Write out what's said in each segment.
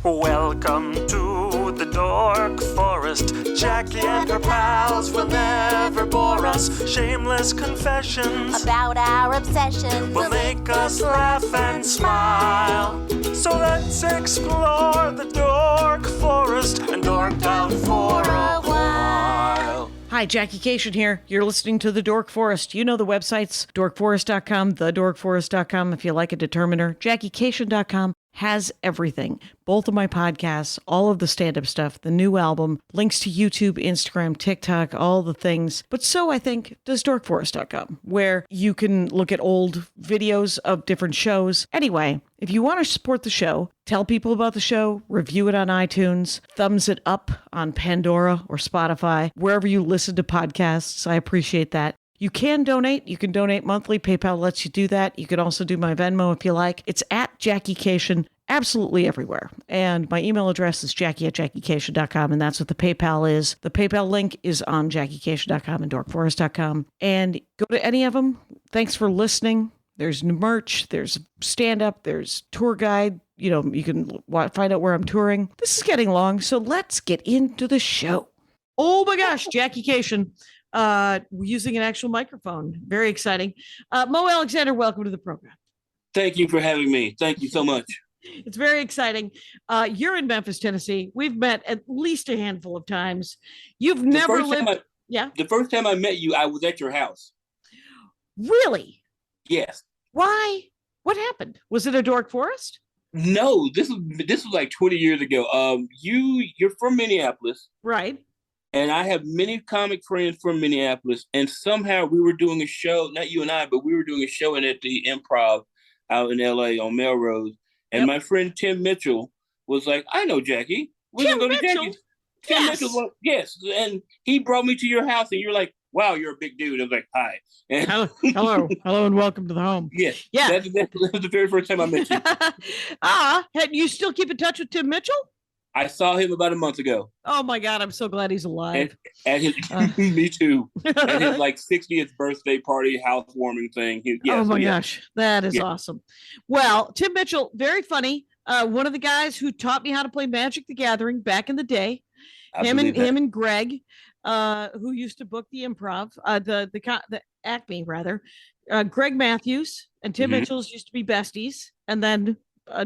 Welcome to the Dork Forest. Jackie and her pals will never bore us. Shameless confessions about our obsession will make us laugh and smile. So let's explore the Dork Forest and dork out for a while. Hi, Jackie Kashian here. You're listening to The Dork Forest. You know the websites, dorkforest.com, thedorkforest.com if you like a determiner. JackieKashian.com has everything. Both of my podcasts, all of the stand-up stuff, the new album, links to YouTube, Instagram, TikTok, all the things. But so, I think, does dorkforest.com, where you can look at old videos of different shows. Anyway, if you want to support the show, tell people about the show, review it on iTunes, thumbs it up on Pandora or Spotify, wherever you listen to podcasts. I appreciate that. You can donate. You can donate monthly. PayPal lets you do that. You can also do my Venmo if you like. It's at Jackie Kashian, absolutely everywhere. And my email address is jackie@jackiekashian.com, and that's what the PayPal is. The PayPal link is on jackiekashian.com and dorkforest.com. And go to any of them. Thanks for listening. There's merch. There's stand-up. There's tour guide. You know, you can find out where I'm touring. This is getting long, so let's get into the show. Oh my gosh, Jackie Kashian. Using an actual microphone. Very exciting. Mo Alexander, welcome to the program. Thank you for having me. Thank you so much. It's very exciting. You're in Memphis, Tennessee. We've met at least a handful of times. You've never lived. Yeah. The first time I met you, I was at your house. Really? Yes. Why? What happened? Was it a dork forest? No, this was like 20 years ago. You're from Minneapolis. Right. And I have many comic friends from Minneapolis, and somehow we were doing a show, not you and I, but we were doing a show at the Improv out in LA on Melrose. And my friend Tim Mitchell was like, I know Jackie. We're going to go to Jackie's. Tim Mitchell, yes. And he brought me to your house, and you're like, wow, you're a big dude. I was like, hi. And hello, and welcome to the home. Yes. Yeah. That was the very first time I met you. You still keep in touch with Tim Mitchell? I saw him about a month ago. Oh my God, I'm so glad he's alive. At his, me too. At his like 60th birthday party, housewarming thing. Gosh, that is awesome. Well, Tim Mitchell, very funny. One of the guys who taught me how to play Magic the Gathering back in the day. Him and Greg, who used to book the Improv, the Acme rather. Greg Matthews and Tim Mitchell's used to be besties, and then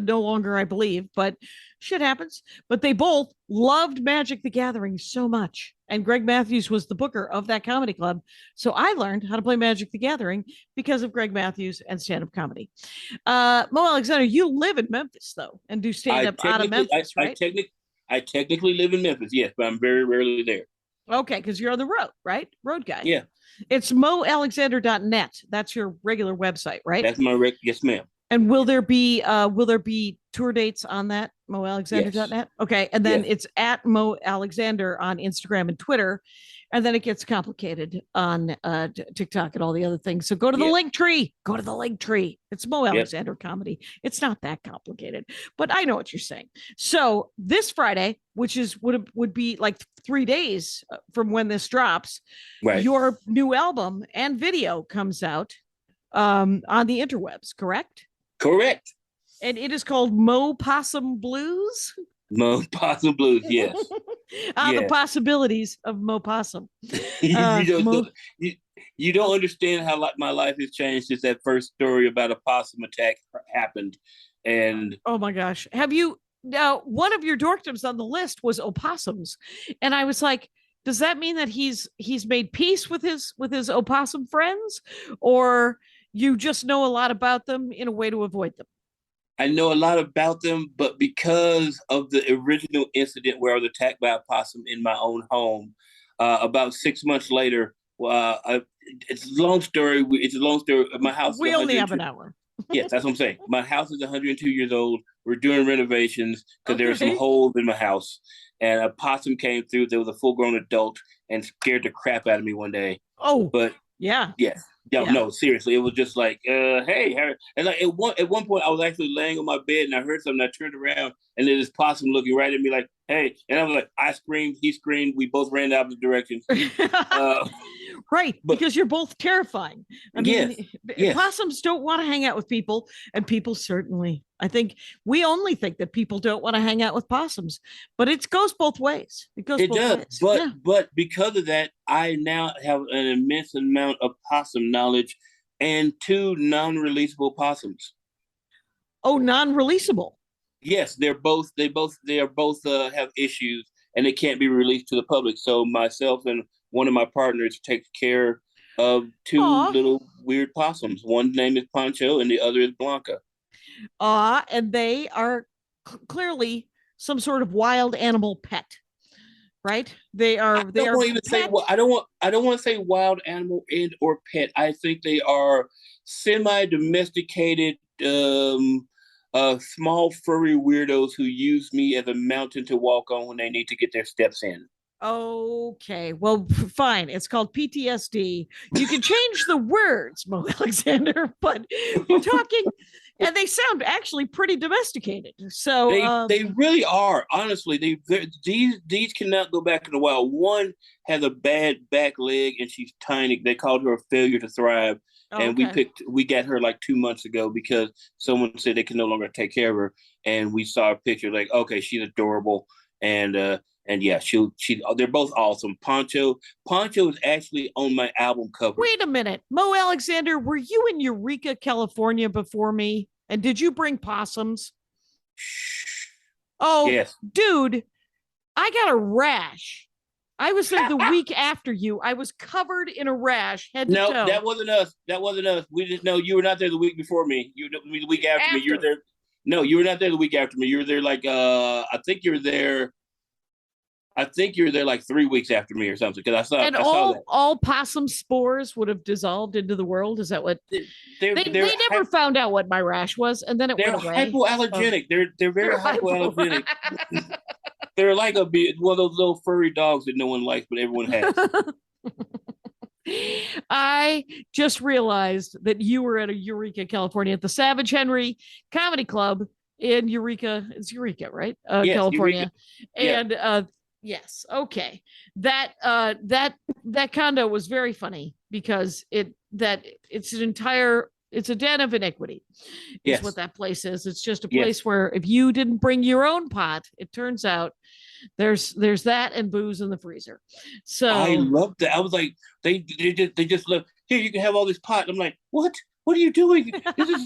no longer, I believe, but shit happens. But they both loved Magic the Gathering so much. And Greg Matthews was the booker of that comedy club. So I learned how to play Magic the Gathering because of Greg Matthews and stand-up comedy. Mo Alexander, you live in Memphis, though, and do stand-up out of Memphis, right? I technically live in Memphis, yes, but I'm very rarely there. Okay, because you're on the road, right? Road guy. Yeah. It's moalexander.net. That's your regular website, right? That's my yes, ma'am. And will there be tour dates on that, moalexander.net? Yes. Okay. And then it's at Mo Alexander on Instagram and Twitter. And then it gets complicated on TikTok and all the other things. So go to the link tree. Go to the link tree. It's Mo Alexander comedy. It's not that complicated, but I know what you're saying. So this Friday, which is would be like 3 days from when this drops, your new album and video comes out on the interwebs, correct? Correct. And it is called Mo Possum Blues. Mo Possum Blues, yes. The possibilities of Mo Possum. You don't understand how my life has changed since that first story about a possum attack happened. And oh my gosh, have you? Now, one of your dorkdoms on the list was opossums, and I was like, does that mean that he's made peace with his opossum friends, or you just know a lot about them in a way to avoid them? I know a lot about them, but because of the original incident where I was attacked by a possum in my own home, about 6 months later, it's a long story. My house. We only have an hour. Yes, that's what I'm saying. My house is 102 years old. We're doing renovations because there are some holes in my house. And a possum came through. There was a full-grown adult and scared the crap out of me one day. Oh, but yeah. No, seriously, it was just like, hey, Harry. And like at one point, I was actually laying on my bed and I heard something. I turned around and there's this possum looking right at me, like, hey. And I was like, I screamed, he screamed, we both ran the opposite directions. Right, But because you're both terrifying. I yes, mean, yes, possums don't want to hang out with people, and people certainly. I think we only think that people don't want to hang out with possums, but it goes both ways. It goes it both does. ways. But Yeah. but because of that, I now have an immense amount of possum knowledge and two non-releasable possums. Oh, non-releasable. Yes, they are both have issues and they can't be released to the public. So myself and one of my partners takes care of two Aw. little weird possums. One name is Pancho and the other is Blanca. And they are clearly some sort of wild animal pet, right? They I are they don't are want to even say pet. I don't want to say wild animal and or pet. I think they are semi-domesticated small furry weirdos who use me as a mountain to walk on when they need to get their steps in. Okay, well, fine. It's called PTSD. You can change the words, Mo Alexander, but we're talking, and they sound actually pretty domesticated. So, They really are. Honestly, these cannot go back in the wild. One has a bad back leg and she's tiny. They called her a failure to thrive. And okay. we got her like 2 months ago because someone said they can no longer take care of her. And we saw a picture like, okay, she's adorable. And yeah, they're both awesome. Poncho is actually on my album cover. Wait a minute, Mo Alexander, were you in Eureka, California before me? And did you bring possums? Oh, Yes. dude, I got a rash. I was there the week after you. I was covered in a rash, head to No, toe. that wasn't us. That wasn't us. We just know you were not there the week before me. You the week after me. You were there. No, you were not there the week after me. You were there like I think you were there. I think you were there like 3 weeks after me or something. Because And I saw that. all possum spores would have dissolved into the world. Is that what They're they never found out what my rash was, and then it they're went away. hypoallergenic. They're very hypoallergenic. They're like one of those little furry dogs that no one likes, but everyone has. I just realized that you were at a Eureka, California, at the Savage Henry Comedy Club in Eureka. It's Eureka, right? Yes, California. Eureka. And yes, okay. That condo was very funny because it's a den of iniquity is Yes. what that place is. It's just a place where if you didn't bring your own pot, it turns out there's that and booze in the freezer. So I love that. I was like, they just love, here, you can have all this pot. I'm like, what are you doing? This is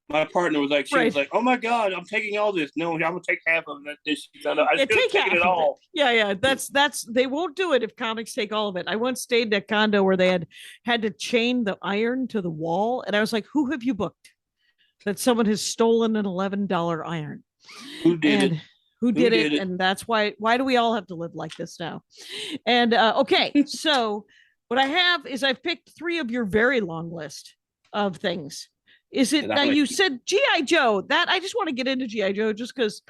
my partner was like, she was like, oh my God, I'm taking all this. No, I'm gonna take half of it. I should have taken it all. Yeah. That's they won't do it if comics take all of it. I once stayed in a condo where they had to chain the iron to the wall, and I was like, who have you booked? That someone has stolen an $11 iron. Who did it? Who did it? And that's why do we all have to live like this now? And okay, so what I have is I've picked 3 of your very long list of things. Is it now? You said G.I. Joe. That I just want to get into G.I. Joe just because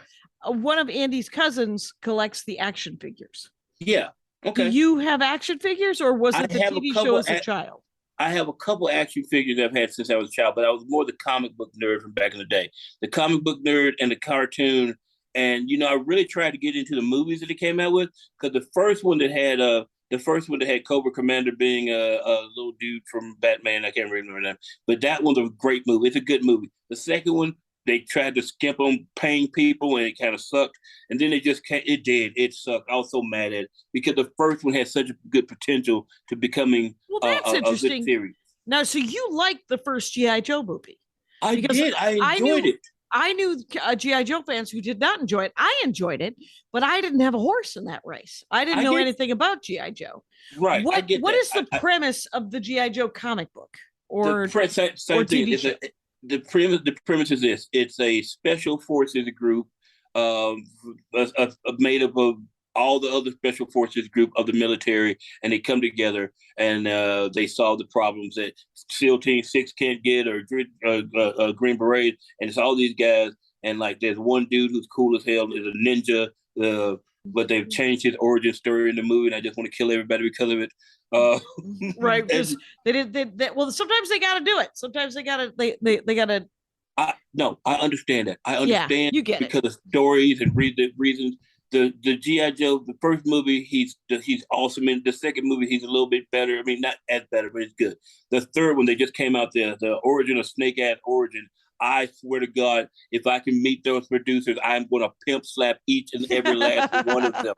one of Andy's cousins collects the action figures. Yeah. Okay. Do you have action figures, or was it the TV show as a child? I have a couple action figures I've had since I was a child, but I was more the comic book nerd from back in the day. The comic book nerd and the cartoon. And I really tried to get into the movies that it came out with, because the first one that had Cobra Commander being a little dude from Batman, I can't remember that, but that one's a great movie. It's a good movie. The second one, they tried to skimp on paying people, and it kind of sucked. And then it sucked. I was so mad at it because the first one had such a good potential to becoming a good series. Now, so you liked the first G.I. Joe movie? I did. I enjoyed it. I knew G.I. Joe fans who did not enjoy it. I enjoyed it, but I didn't have a horse in that race. I didn't know anything about G.I. Joe. Right. What is the premise of the G.I. Joe comic book or TV show? The premise is this: it's a special forces group made up of all the other special forces group of the military, and they come together and they solve the problems that SEAL Team 6 can't get, or Green Berets, and it's all these guys. And like, there's one dude who's cool as hell, is a ninja, but they've changed his origin story in the movie, and I just want to kill everybody because of it. Right? Because well, sometimes they got to do it. Sometimes they got to. No, I understand that. I understand you get because of stories and reasons. the GI Joe, the first movie, he's awesome. In the second movie, he's a little bit better. I mean, not as better, but it's good. The third one, they just came out there, the origin of Snake Ass Origin. I swear to God, if I can meet those producers, I'm going to pimp slap each and every last one of them.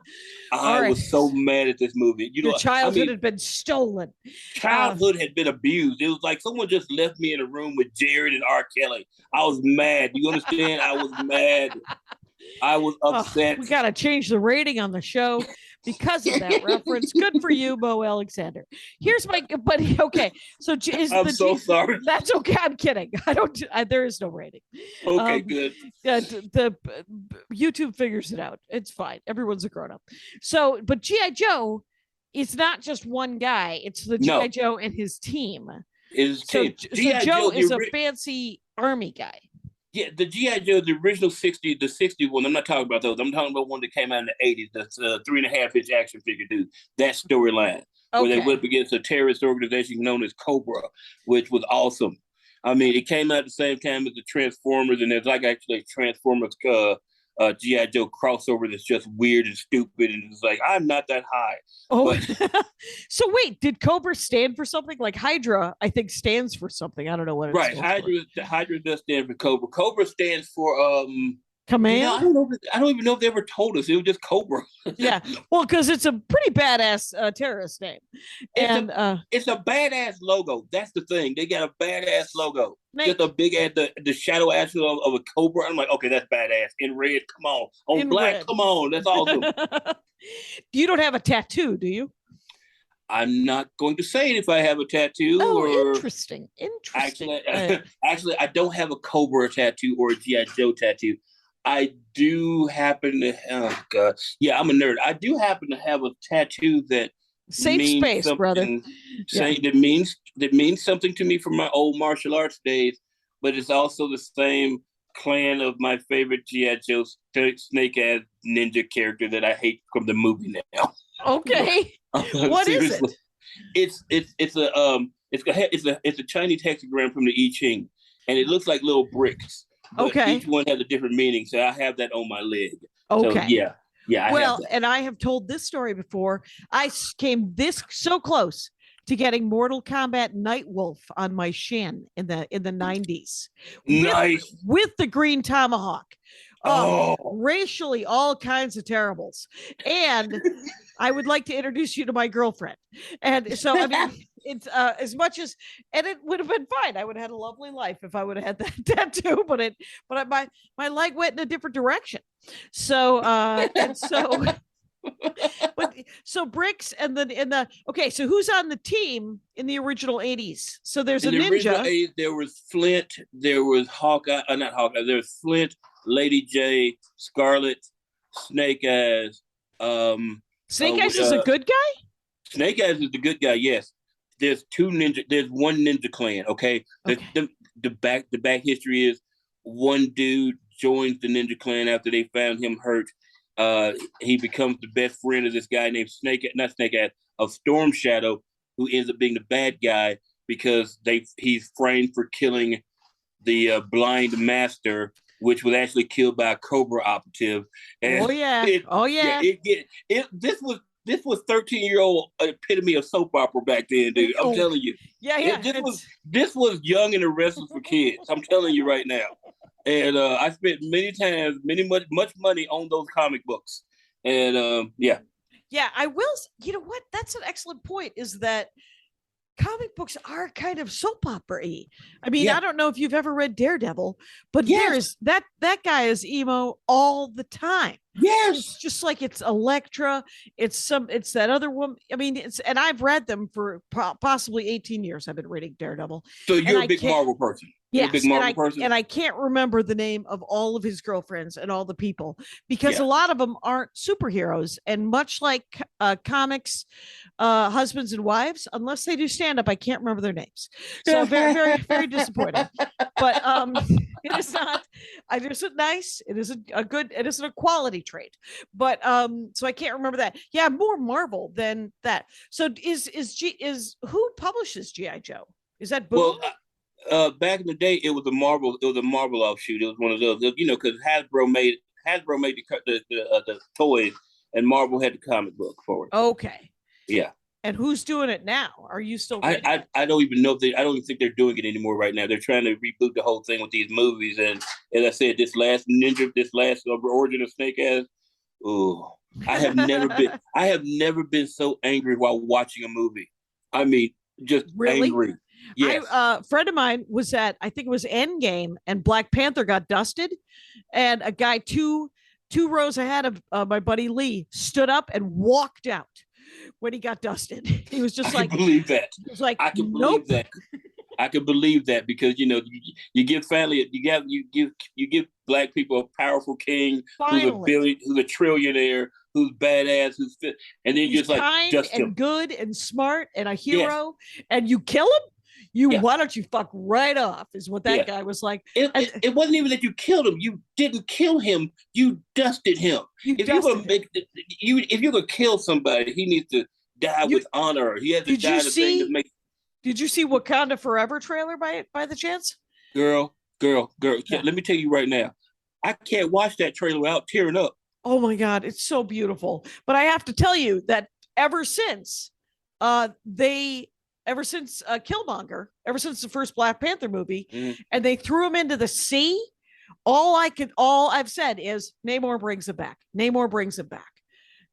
I was so mad at this movie. Your childhood had been stolen. Childhood had been abused. It was like someone just left me in a room with Jared and R. Kelly. I was mad. You understand? I was mad. I was upset. We got to change the rating on the show because of that reference. Good for you, Bo Alexander. Here's my, but okay. So I'm so sorry. That's okay. I'm kidding. There is no rating. Okay, good. The YouTube figures it out. It's fine. Everyone's a grown up. So, but G.I. Joe is not just one guy. It's the G.I. Joe and his team. So Joe is a fancy army guy. Yeah, the G.I. Joe, the original the 60 one, I'm not talking about those. I'm talking about one that came out in the 80s, that's 3.5-inch action figure dude. That storyline, where they went up against a terrorist organization known as Cobra, which was awesome. I mean, it came out at the same time as the Transformers, and there's like actually a Transformers G.I. Joe crossover that's just weird and stupid, and it's like, I'm not that high. Oh, but, so wait, did Cobra stand for something? Like Hydra, I think, stands for something. I don't know what it right. Hydra does stand for Cobra. Cobra stands for Command. I don't even know if they ever told us. It was just Cobra. Yeah, well, because it's a pretty badass terrorist name, it's a badass logo. That's the thing. They got a badass logo. Just a big ass, the shadow ass of a cobra. I'm like, okay, that's badass. In red, come on. On black, red. Come on. That's awesome. You don't have a tattoo, do you? I'm not going to say it if I have a tattoo. Oh, interesting. Actually, I don't have a Cobra tattoo or a G.I. Joe tattoo. I do happen to, oh God. Yeah, I'm a nerd. I do happen to have a tattoo that safe space, brother. That means something to me from my old martial arts days, but it's also the same clan of my favorite G.I. Joe snake ass ninja character that I hate from the movie now. Okay. What is it? It's a Chinese hexagram from the I Ching, and it looks like little bricks. Okay. Each one has a different meaning, so I have that on my leg. Okay. So, yeah. Well, and I have told this story before. I came so close to getting Mortal Kombat Nightwolf on my shin in the 90s. Nice. With the green tomahawk. Racially, all kinds of terribles. And I would like to introduce you to my girlfriend. And so, I mean, it's as much as, and it would have been fine. I would have had a lovely life if I would have had that tattoo, but my leg went in a different direction. So, so Bricks, and then okay, so who's on the team in the original 80s? So there's a ninja. 80s, there was Flint, there was Hawkeye, not Hawkeye, there's Flint, Lady J, Scarlet, Snake Eyes. Snake Eyes is a good guy? Snake Eyes is the good guy, yes. There's one ninja clan, okay? The back history is one dude joins the ninja clan after they found him hurt. He becomes the best friend of this guy named of Storm Shadow, who ends up being the bad guy because he's framed for killing the blind master, which was actually killed by a Cobra operative. And this was 13-year-old epitome of soap opera back then, dude. I'm telling you. This was Young and the Restless for kids. I'm telling you right now. And I spent much money on those comic books. And yeah. Yeah, I will. You know what? That's an excellent point, is that comic books are kind of soap opera-y. I mean, I don't know if you've ever read Daredevil, but there's that guy is emo all the time. Yes. It's just like it's Elektra. It's that other woman. I mean, and I've read them for possibly 18 years. I've been reading Daredevil. So you're a big Marvel person. Yes, and I can't remember the name of all of his girlfriends and all the people, because a lot of them aren't superheroes. And much like comics, husbands and wives, unless they do stand up, I can't remember their names. So very, very, very disappointed. But it is not. It isn't nice. It isn't a good. It isn't a quality trait. But so I can't remember that. Yeah, more Marvel than that. So is who publishes G.I. Joe? Is that Boom? Well, back in the day, it was a Marvel offshoot. It was one of those, because Hasbro made Hasbro made the toys, and Marvel had the comic book for it. Okay. Yeah. And who's doing it now? Are you still reading it? I don't even know if I don't even think they're doing it anymore right now. They're trying to reboot the whole thing with these movies. And as I said, this last Origin of Snake Eyes, oh, I have never been so angry while watching a movie. I mean, just really? Angry. Yes. A friend of mine was at, I think it was Endgame, and Black Panther got dusted, and a guy two rows ahead of my buddy Lee stood up and walked out when he got dusted. He was just I can believe that. He was like, I can nope. believe that. I can believe that because you give Black people a powerful king who's a trillionaire, who's badass, and then he's just like kind just and him. good and smart and a hero, and you kill him. Why don't you fuck right off? Is what that guy was like. It wasn't even that you killed him. You didn't kill him. You dusted him. If you're gonna kill somebody, he needs to die with honor. He has to die the thing to make. Did you see Wakanda Forever trailer by the chance? Girl. Yeah. Let me tell you right now, I can't watch that trailer without tearing up. Oh my God, it's so beautiful. But I have to tell you that ever since Killmonger, ever since the first Black Panther movie, and they threw him into the sea, all I've said is Namor brings him back. Namor brings him back.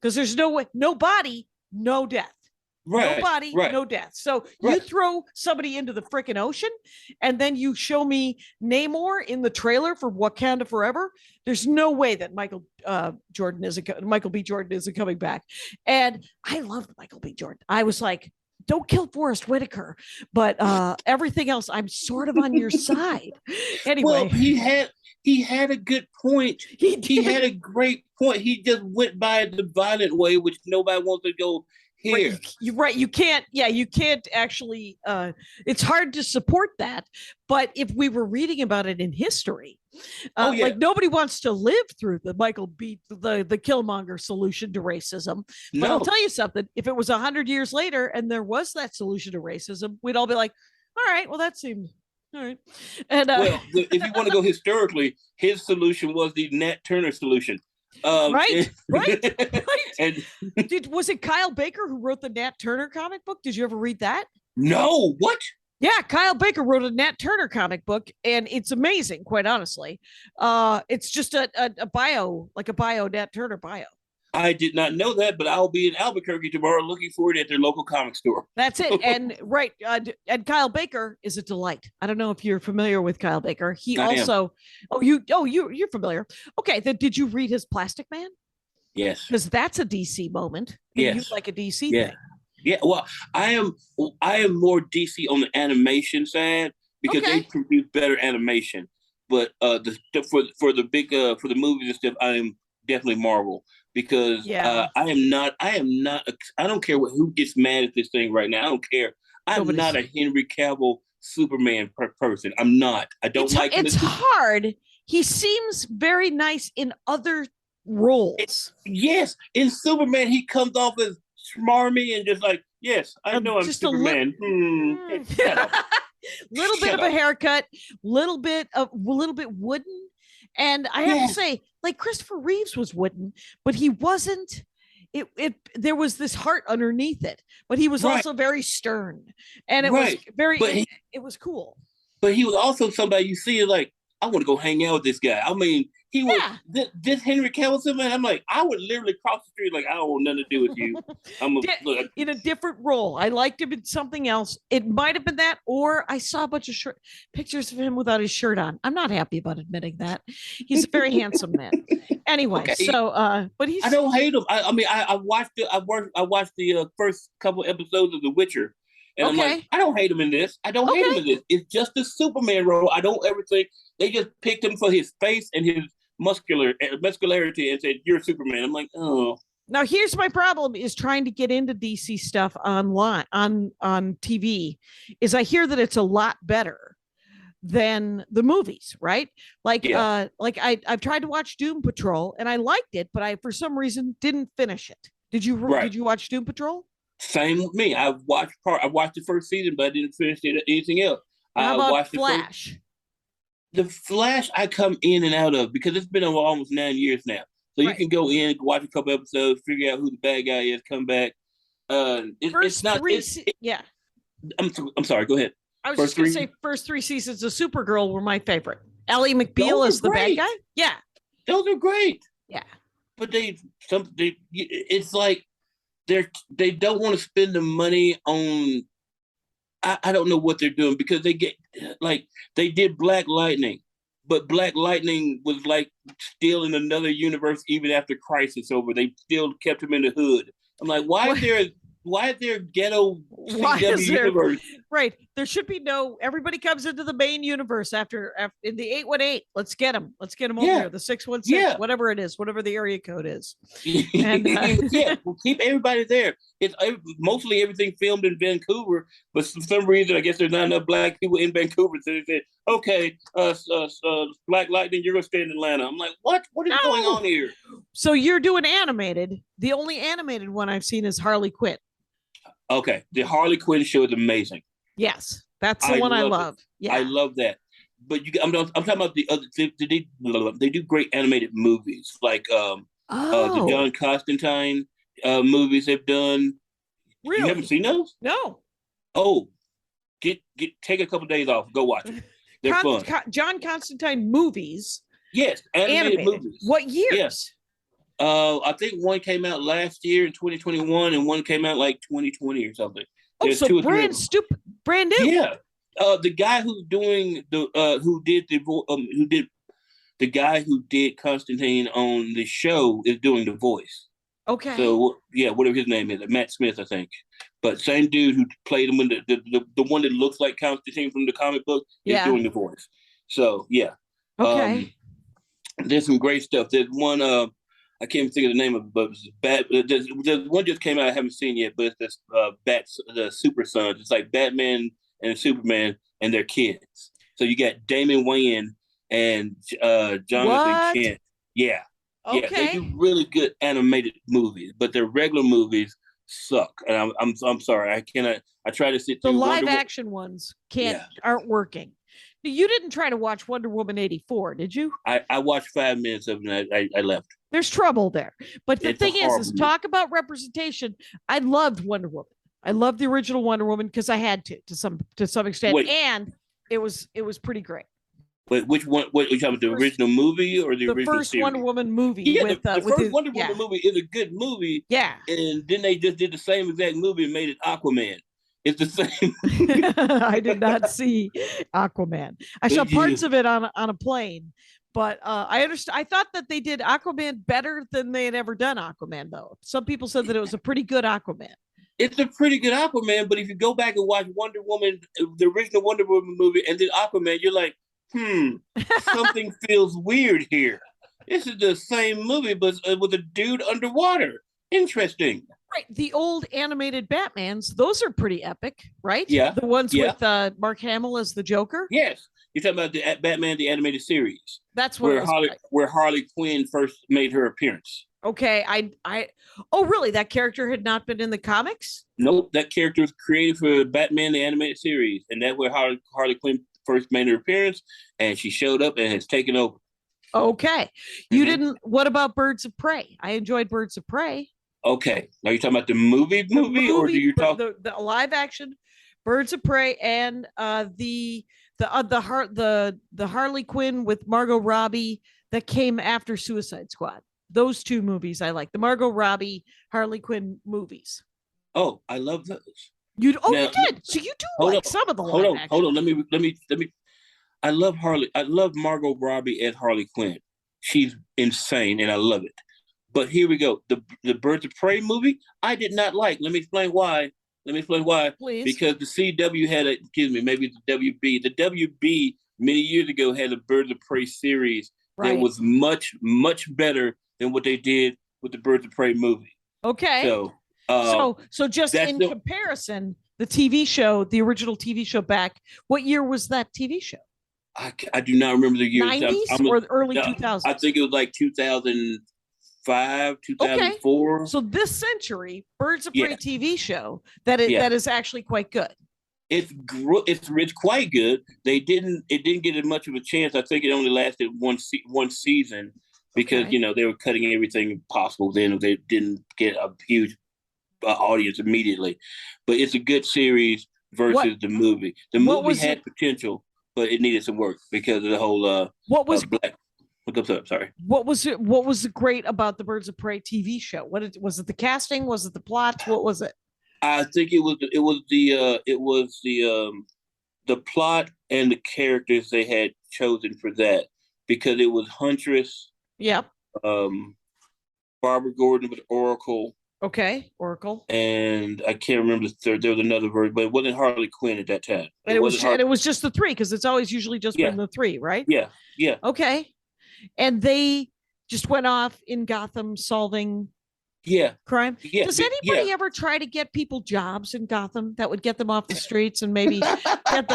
Because there's no body, no death. Right, no body, no death. So you throw somebody into the freaking ocean, and then you show me Namor in the trailer for Wakanda Forever. There's no way that Michael B. Jordan isn't coming back. And I loved Michael B. Jordan. I was like, don't kill Forrest Whitaker, but everything else, I'm sort of on your side. Anyway, well, he had a good point. He had a great point. He just went by the violent way, which nobody wants to go. Here. You're right. You can't actually, it's hard to support that. But if we were reading about it in history, like nobody wants to live through the the Killmonger solution to racism. But I'll tell you something, if it was 100 years later and there was that solution to racism, we'd all be like, all right, well, that seemed all right. And if you want to go historically, his solution was the Nat Turner solution. Right. And was it Kyle Baker who wrote the Nat Turner comic book? Did you ever read that? No. What? Yeah, Kyle Baker wrote a Nat Turner comic book, and it's amazing, quite honestly. It's just a bio, like a bio, Nat Turner bio. I did not know that, but I'll be in Albuquerque tomorrow looking for it at their local comic store. That's it. And and Kyle Baker is a delight. I don't know if you're familiar with Kyle Baker. You're familiar. Okay, then did you read his Plastic Man? Yes. Because that's a DC moment. Yes. You like a DC thing. Yeah. Well, I am more DC on the animation side because they produce better animation. But for the movies and stuff, I am definitely Marvel. Because I don't care who gets mad at this thing right now. I don't care. I'm not a Henry Cavill Superman person. I'm not. I don't like him. It's hard. He seems very nice in other roles. Yes. In Superman, he comes off as smarmy and just like, yes, I know I'm Superman. Little bit of a haircut, little bit wooden. And I have to say, like Christopher Reeves was wooden, but he wasn't. There was this heart underneath it, but he was also very stern, and it was very. It was cool. But he was also somebody you see like, I want to go hang out with this guy. I mean, he was this Henry Cavill Superman. I'm like, I would literally cross the street like, I don't want nothing to do with you. In a different role. I liked him in something else. It might have been that, or I saw a bunch of pictures of him without his shirt on. I'm not happy about admitting that. He's a very handsome man. Anyway, but I don't hate him. I watched the first couple episodes of The Witcher. And I'm like, I don't hate him in this. I don't hate him in this. It's just the Superman role. I don't ever think they just picked him for his face and his muscularity and said, you're Superman. I'm like, oh. Now here's my problem is trying to get into DC stuff online on TV is I hear that it's a lot better than the movies, right? I've tried to watch Doom Patrol and I liked it, but I for some reason didn't finish it. Did you watch Doom Patrol? Same with me. I watched the first season, but I didn't finish anything else. How about Flash? The Flash I come in and out of because it's been almost 9 years now. So you can go in, watch a couple episodes, figure out who the bad guy is, come back. It's not. Yeah. I'm sorry. Go ahead. I was just going to say first 3 seasons of Supergirl were my favorite. Ally McBeal is the bad guy. Yeah. Those are great. Yeah. But it's like they don't want to spend the money on. I don't know what they're doing because they did Black Lightning, but Black Lightning was like still in another universe even after Crisis over. They still kept him in the hood. I'm like, why is there ghetto CW universe? Right. There should be everybody comes into the main universe after in the 818. Let's get them. Let's get them over here. The 616, whatever it is, whatever the area code is. And, we'll keep everybody there. It's mostly everything filmed in Vancouver, but for some reason, I guess there's not enough Black people in Vancouver. So they said, okay, Black Lightning, you're going to stay in Atlanta. I'm like, what? What is going on here? So you're doing animated. The only animated one I've seen is Harley Quinn. Okay, the Harley Quinn show is amazing. Yes, that's the one I love. Yeah, I love that. But I'm talking about the other. They do great animated movies like the John Constantine movies they've done. Really? You haven't seen those? No. Oh, take a couple days off. Go watch it. They're fun. John Constantine movies. Yes, animated movies. What years? Yes. I think one came out last year in 2021, and one came out like 2020 or something. There's so brand new. Yeah. The guy who's doing the guy who did Constantine on the show is doing the voice. Okay. So yeah, whatever his name is, Matt Smith, I think. But same dude who played him in the one that looks like Constantine from the comic book is doing the voice. So yeah. Okay. There's some great stuff. There's one. I can't even think of the name of it, but there's one just came out I haven't seen yet, but it's this the Super Sons. It's like Batman and Superman and their kids. So you got Damon Wayans and Jonathan Kent. Yeah. Okay. Yeah, they do really good animated movies, but their regular movies suck. And I'm sorry, I cannot. I try to sit the through live action ones aren't working. You didn't try to watch Wonder Woman 84, did you? I watched 5 minutes of it and I left. There's trouble there. But the thing is talk about representation. I loved Wonder Woman. I loved the original Wonder Woman because I had to some extent. And it was pretty great. Wait, which one? What are you talking about? The original movie or the original first series? Wonder Woman movie? Yeah, the first Wonder Woman movie is a good movie. Yeah. And then they just did the same exact movie and made it Aquaman. It's the same. I did not see Aquaman. I saw parts of it on a plane, but I understand. I thought that they did Aquaman better than they had ever done Aquaman, though. Some people said that it was a pretty good Aquaman. It's a pretty good Aquaman, but if you go back and watch Wonder Woman, the original Wonder Woman movie, and then Aquaman, you're like, something feels weird here. This is the same movie, but with a dude underwater. Interesting. Right. The old animated Batmans, those are pretty epic, right? Yeah. The ones with Mark Hamill as the Joker? Yes. You're talking about the Batman, the animated series. That's where Harley Quinn first made her appearance. Okay. Oh, really? That character had not been in the comics? Nope. That character was created for Batman, the animated series. And that's where Harley Quinn first made her appearance. And she showed up and has taken over. Okay. You didn't. What about Birds of Prey? I enjoyed Birds of Prey. Okay. Are you talking about the movie, or do you talk the live action Birds of Prey and the Harley Quinn with Margot Robbie that came after Suicide Squad? Those two movies I like. The Margot Robbie Harley Quinn movies. Oh, I love those. You did. So you do some of the live action. Hold on. Let me. I love Margot Robbie as Harley Quinn. She's insane, and I love it. But here we go. The Birds of Prey movie, I did not like. Let me explain why. Please. Because the CW had maybe the WB. The WB many years ago had a Birds of Prey series that was much, much better than what they did with the Birds of Prey movie. Okay. So just in comparison, the TV show, the original TV show back, what year was that TV show? I do not remember the year. 90s or early 2000s? I think it was like 2005, 2004. Okay. So this century, Birds of Prey TV show that is actually quite good. It's quite good. It didn't get as much of a chance. I think it only lasted one season because they were cutting everything possible. Then they didn't get a huge audience immediately, but it's a good series versus the movie. The movie had potential, but it needed some work because of the whole black. What's up? Sorry. What was great about the Birds of Prey TV show? Was it the casting? Was it the plot? What was it? I think it was the plot and the characters they had chosen for that, because it was Huntress. Yep. Barbara Gordon with Oracle. Okay, Oracle. And I can't remember the third. There was another version, but it wasn't Harley Quinn at that time. And it was just the three, because it's always usually just been the three, right? Yeah. Yeah. Okay. And they just went off in Gotham solving crime. Yeah. Does anybody ever try to get people jobs in Gotham that would get them off the streets and maybe get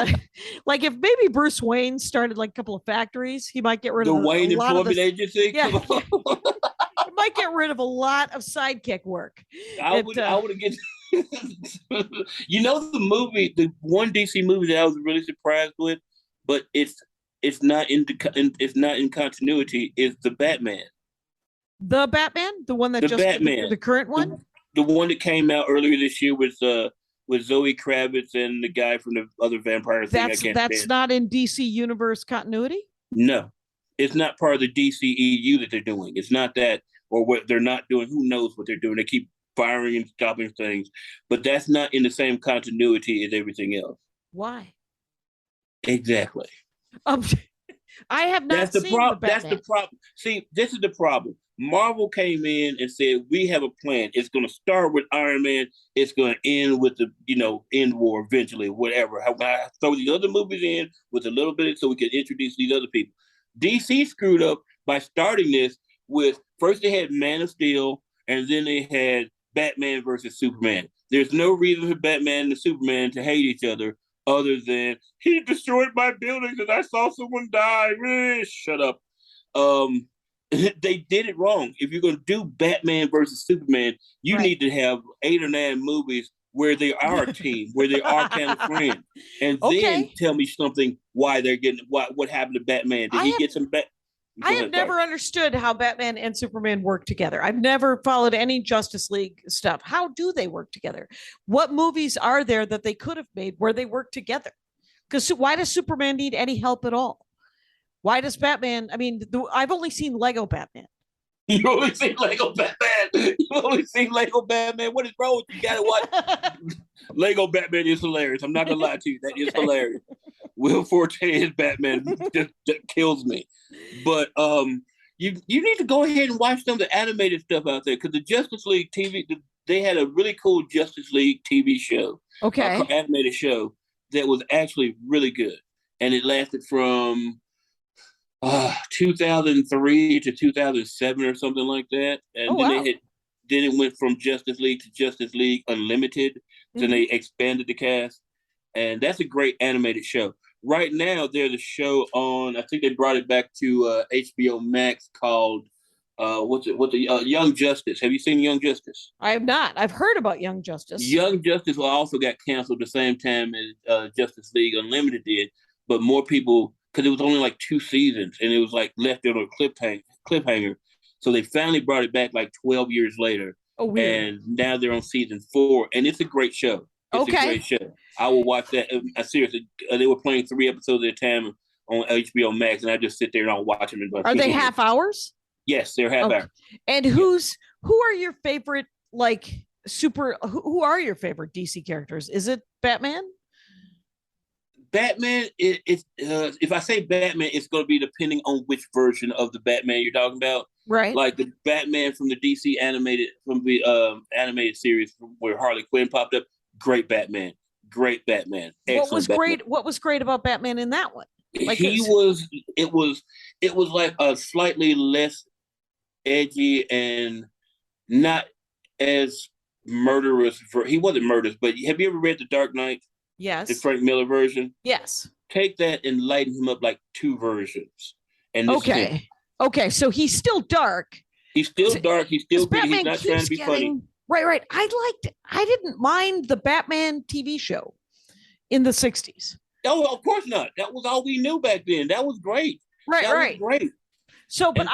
like if maybe Bruce Wayne started like a couple of factories, he might get rid of the Wayne Employment Agency? Yeah. He might get rid of a lot of sidekick work. I would get the movie, the one DC movie that I was really surprised with, but it's not in continuity, is the Batman. The Batman, the one that the current one, the one that came out earlier this year with Zoe Kravitz and the guy from the other vampire thing. That's not in DC Universe continuity. No, it's not part of the DCEU that they're doing. It's not that, or what they're not doing. Who knows what they're doing? They keep firing and stopping things, but that's not in the same continuity as everything else. Why? Exactly. I have not seen the Batman. That's the problem. See, this is the problem. Marvel came in and said, we have a plan. It's going to start with Iron Man. It's going to end with the, end war eventually, whatever. I throw these other movies in with a little bit so we can introduce these other people. DC screwed up by starting this with, first they had Man of Steel, and then they had Batman versus Superman. There's no reason for Batman and Superman to hate each other other than, he destroyed my buildings and I saw someone die. Shut up. They did it wrong. If you're going to do Batman versus Superman, you need to have 8 or 9 movies where they are a team, where they are kind of friends, and then tell me something why they're getting what happened to Batman. Did he get some back? I have never understood how Batman and Superman work together. I've never followed any Justice League stuff. How do they work together? What movies are there that they could have made where they work together? Because why does Superman need any help at all? Why does Batman? I mean, I've only seen Lego Batman. You only seen Lego Batman. You only seen Lego Batman. What is wrong with you? You gotta watch. Lego Batman is hilarious. I'm not gonna lie to you. That is hilarious. Will Forte's Batman just kills me. But you need to go ahead and watch some of the animated stuff out there, because the Justice League TV, they had a really cool Justice League TV show. Okay. Animated show that was actually really good, and it lasted from 2003 to 2007 or something like that, and then it went from Justice League to Justice League Unlimited. Then they expanded the cast, and that's a great animated show. Right now, there's a show on, I think they brought it back to HBO Max called Young Justice. Have you seen Young Justice? I have not. I've heard about Young Justice. Young Justice also got canceled the same time as Justice League Unlimited did, but more people, because it was only like 2 seasons and it was like left on a cliffhanger. So they finally brought it back like 12 years later. Oh, weird. And now they're on season 4, and it's a great show. It's a great show. I will watch that. Seriously, they were playing 3 episodes at a time on HBO Max, and I just sit there and I'll watch them. Are they half hours? Yes, they're half hours. And who are your favorite, like, who are your favorite DC characters? Is it Batman? Batman, if I say Batman, it's going to be depending on which version of the Batman you're talking about. Right. Like the Batman from the DC animated series where Harley Quinn popped up. Great Batman. Excellent. What was great about Batman in that one? Like it was like a slightly less edgy and not as murderous. He wasn't murderous, but have you ever read The Dark Knight? Yes. The Frank Miller version? Yes. Take that and lighten him up like 2 versions. And Okay, so he's still dark. He's still dark. He's still good. He's not trying to be funny. Right. I didn't mind the Batman TV show. in the 60s. Oh, of course not. That was all we knew back then. That was great. Right, That right. was great. So, but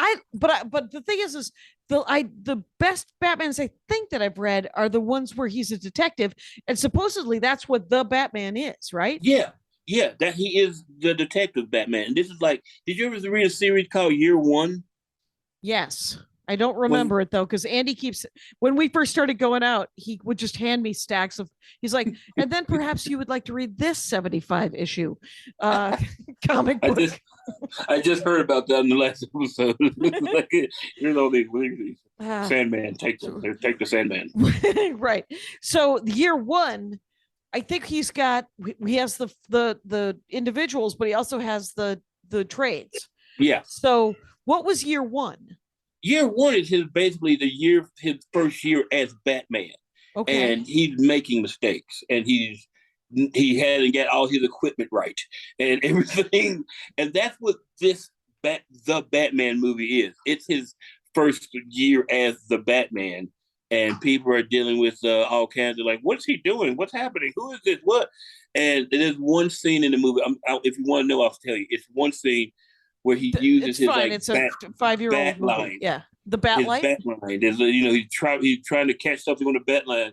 the thing is the best Batmans I think that I've read are the ones where he's a detective, and supposedly that's what the Batman is, right? Yeah, yeah, that he is the detective Batman. And this is like, did you ever read a series called Year One? Yes. I don't remember it though, because Andy keeps, when we first started going out, he would just hand me stacks of, he's like, and then perhaps you would like to read this 75 issue comic book. I just heard about that in the last episode. Like, here's all these Sandman, take the Sandman. Right. So Year One, I think he has the individuals, but he also has the trades. Yeah. So what was Year One? Year One is his first year as Batman. Okay. And he's making mistakes, and he hadn't got all his equipment right and everything. And that's what the Batman movie is. It's his first year as the Batman, and people are dealing with all kinds of like, what's he doing? What's happening? Who is this? What? And there's one scene in the movie. If you want to know, I'll tell you. It's one scene where he uses his like it's a 5-year-old movie. line. Yeah, the bat line. Bat line. There's he's trying to catch something on the bat line,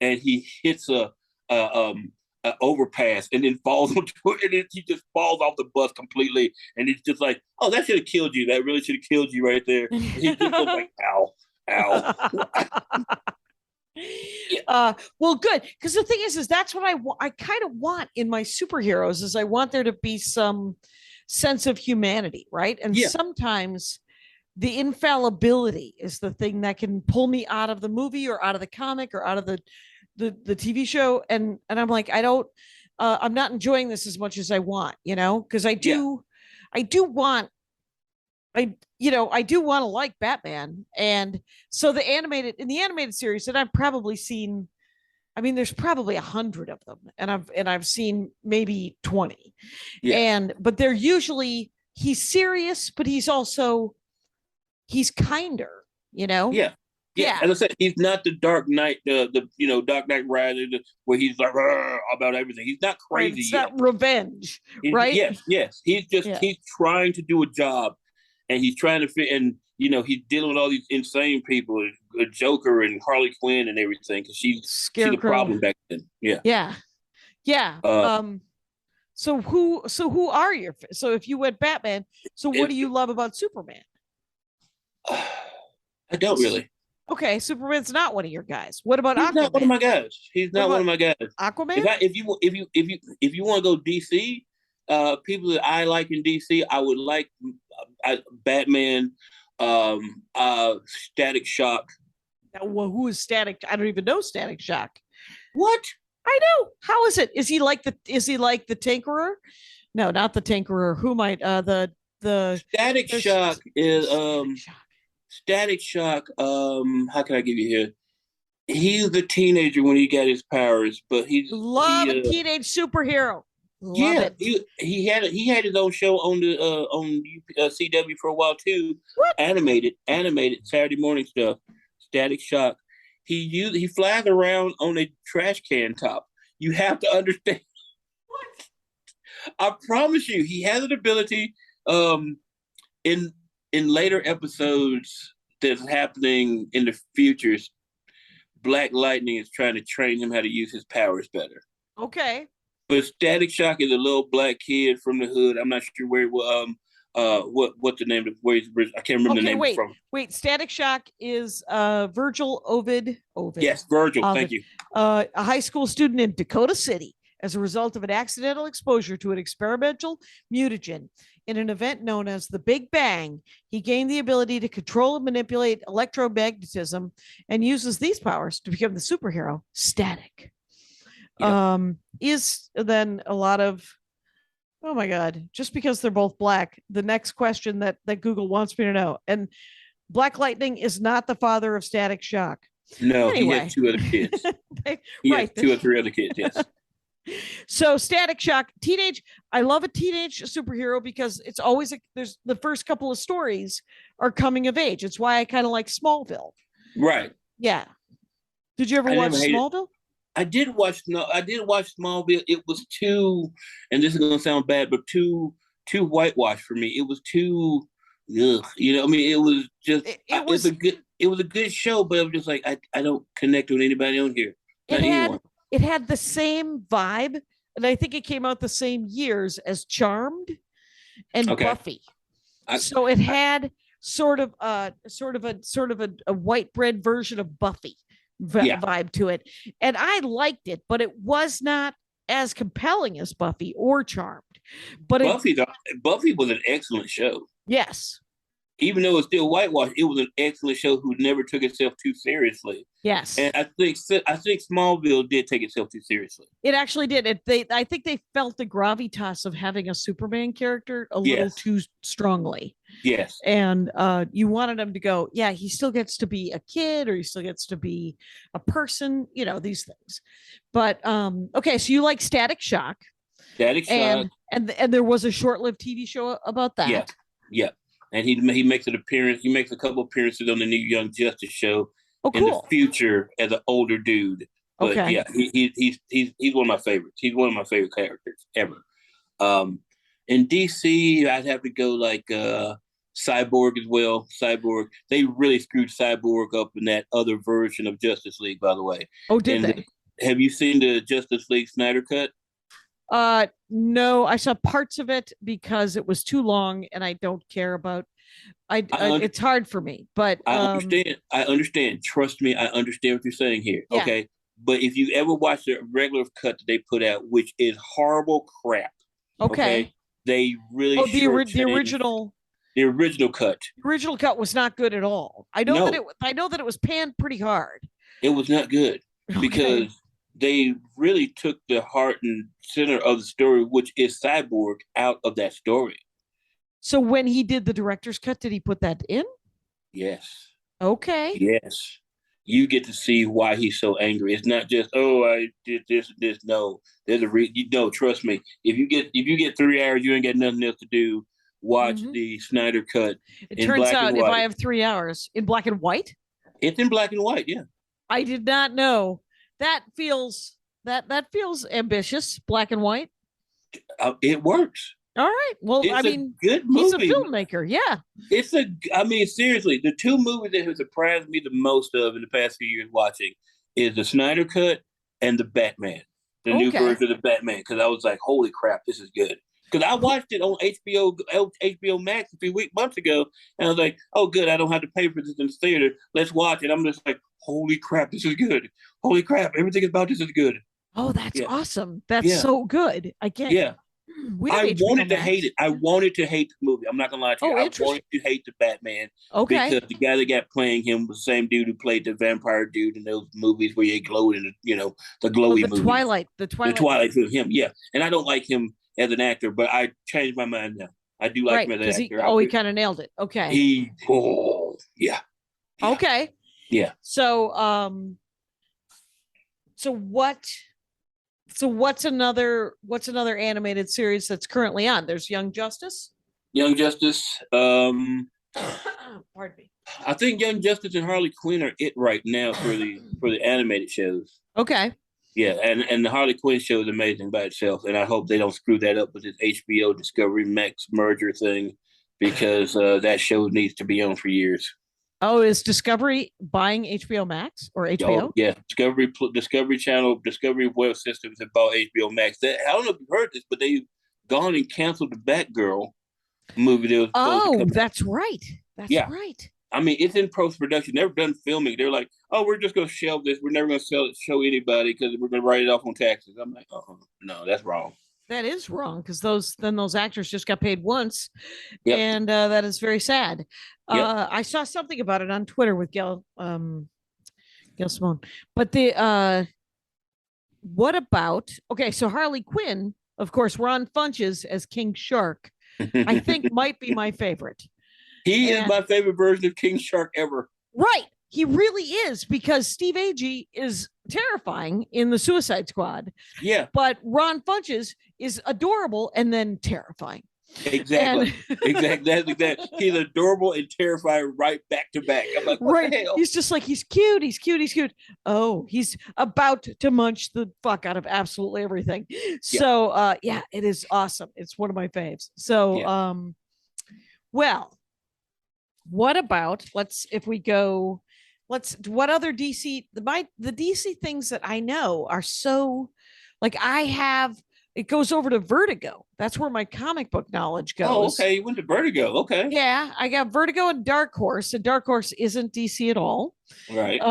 and he hits a overpass and then falls onto it, and then he just falls off the bus completely, and it's just like, oh, that should have killed you. That really should have killed you right there. And he just goes like, ow. Well, good, because the thing is that's what I kind of want in my superheroes. Is I want there to be some sense of humanity, right? And sometimes the infallibility is the thing that can pull me out of the movie or out of the comic or out of the TV show, and I'm like, I'm not enjoying this as much as I want, because I do want to like Batman. And so the animated series that I've probably seen, I mean, there's probably 100 of them, and I've seen maybe 20. Yeah. But they're usually, he's serious, but he's kinder, Yeah. Yeah, as I said, he's not the Dark Knight, the Dark Knight Rises, where he's like about everything. He's not crazy. Right, it's not revenge, right? Yes. He's trying to do a job, and he's trying to fit. And he's dealing with all these insane people, a Joker and Harley Quinn and everything, because she's the problem back then. Yeah. So who are so if you went Batman, so what do you love about Superman? I don't really. Okay, Superman's not one of your guys. What about He's Aquaman? not one of my guys. He's not one of my guys. Aquaman? If you want to go DC, people that I like in DC, I would like Batman, Static Shock. Well, who is Static? I don't even know Static Shock. What? I know. How is it? Is he like the Tinkerer? No, not the Tinkerer. Who might the Static Shock is Static Shock, how can I give you here? He's the teenager when he got his powers, but a teenage superhero. Love it. He had his own show on the CW for a while too. What? Animated Saturday morning stuff. Static Shock. He flies around on a trash can top. You have to understand. What? I promise you, he has an ability. In later episodes that's happening in the future, Black Lightning is trying to train him how to use his powers better. Okay. But Static Shock is a little black kid from the hood. I'm not sure where what the name of where he's, I can't remember the name from. Wait, Static Shock is Virgil Ovid. Yes, Virgil, thank you. A high school student in Dakota City as a result of an accidental exposure to an experimental mutagen. In an event known as the Big Bang, he gained the ability to control and manipulate electromagnetism and uses these powers to become the superhero Static. Yeah. Is then a lot of, oh my God, just because they're both black, the next question that Google wants me to know. And Black Lightning is not the father of Static Shock. No, anyway. He had 2 other kids. He had 2 or 3 other kids, yes. So Static Shock, I love a teenage superhero because it's always there's the first couple of stories are coming of age. It's why I kind of like Smallville. Right. Yeah. Did you ever watch Smallville? I did watch. No, I did watch Smallville. It was too, and this is gonna sound bad, but too whitewashed for me. It was too, ugh, I mean, it was just. It was. It was a good show, but it was just like I don't connect with anybody on here. It Not anyone. had the same vibe, and I think it came out the same years as Charmed and Okay. Buffy. So it had sort of a white bread version of Buffy vibe to it, and I liked it, but it was not as compelling as Buffy or Charmed. But Buffy was an excellent show. Yes. Even though it's still whitewashed, it was an excellent show who never took itself too seriously. Yes. And I think Smallville did take itself too seriously. It actually did. I think they felt the gravitas of having a Superman character a little too strongly. Yes. And you wanted him to go, yeah, he still gets to be a kid, or he still gets to be a person, these things. But okay, so you like Static Shock. Static Shock. And there was a short-lived TV show about that. Yeah. Yeah. And he makes an appearance. He makes a couple appearances on the new Young Justice show in the future as an older dude. But yeah, he's one of my favorites. He's one of my favorite characters ever. In DC, I'd have to go like Cyborg as well. Cyborg. They really screwed Cyborg up in that other version of Justice League, by the way. Oh, did they? Have you seen the Justice League Snyder cut? No, I saw parts of it because it was too long and I don't care about. It's hard for me, but I understand. Trust me, I understand what you're saying here. Yeah. Okay, but if you ever watch the regular cut that they put out, which is horrible crap. Okay. They really the original. The original cut. The original cut was not good at all. I know that it was panned pretty hard. It was not good because they really took the heart and center of the story, which is Cyborg, out of that story. So when he did the director's cut, did he put that in? Yes. Okay. Yes. You get to see why he's so angry. It's not just, I did this. No, there's a trust me. If you get 3 hours, you ain't got nothing else to do. Watch the Snyder cut. It turns out if I have 3 hours in black and white, it's in black and white. Yeah. I did not know. That feels ambitious. Black and white. It works. All right. Well, it's a good movie. He's a filmmaker. Yeah. Seriously, the two movies that have surprised me the most in the past few years watching is the Snyder cut and the Batman, the new version of the Batman. Because I was like, holy crap, this is good. Because I watched it on HBO Max a few months ago, and I was like, oh, good, I don't have to pay for this in the theater. Let's watch it. I'm just like, holy crap, this is good. Holy crap, everything about this is good. Oh, that's awesome. That's so good. I can't. Yeah. I wanted to hate it. I wanted to hate the movie. I'm not going to lie to you. I wanted to hate the Batman. Okay. Because the guy that got playing him was the same dude who played the vampire dude in those movies where he glowed in the glowy movie. The Twilight with him, yeah. And I don't like him as an actor, but I changed my mind now. I do like him as an actor. He kind of nailed it. Okay. Yeah. Okay. Yeah. So what's another animated series that's currently on? There's Young Justice. Pardon me. I think Young Justice and Harley Quinn are it right now for the animated shows. Okay. Yeah, and the Harley Quinn show is amazing by itself, and I hope they don't screw that up with this HBO Discovery Max merger thing, because that show needs to be on for years. Oh, is Discovery buying HBO Max or HBO? Oh, yeah, Discovery Channel, Discovery Web Systems have bought HBO Max. I don't know if you heard this, but they've gone and canceled the Batgirl movie. That was that's right. That's right. I mean, it's in post-production. They've done filming. They're like, we're just going to shelve this. We're never going to show anybody because we're going to write it off on taxes. I'm like, no, that's wrong. That is wrong, because those actors just got paid once, yep. And that is very sad. Yep. I saw something about it on Twitter with Gail Simone. But what about? Okay, so Harley Quinn, of course, Ron Funches as King Shark, I think might be my favorite. He is my favorite version of King Shark ever. Right. He really is, because Steve Agee is terrifying in the Suicide Squad. Yeah. But Ron Funches is adorable and then terrifying. Exactly. Exactly. He's adorable and terrifying right back to back. I'm like, what the hell? He's just like, he's cute. He's cute. He's cute. Oh, he's about to munch the fuck out of absolutely everything. So, yeah, it is awesome. It's one of my faves. So, well, what about what other DC the DC things that I know are so like it goes over to Vertigo. That's where my comic book knowledge goes. Oh, okay. You went to Vertigo. Okay. Yeah, I got Vertigo and Dark Horse, and Dark Horse isn't DC at all. Right.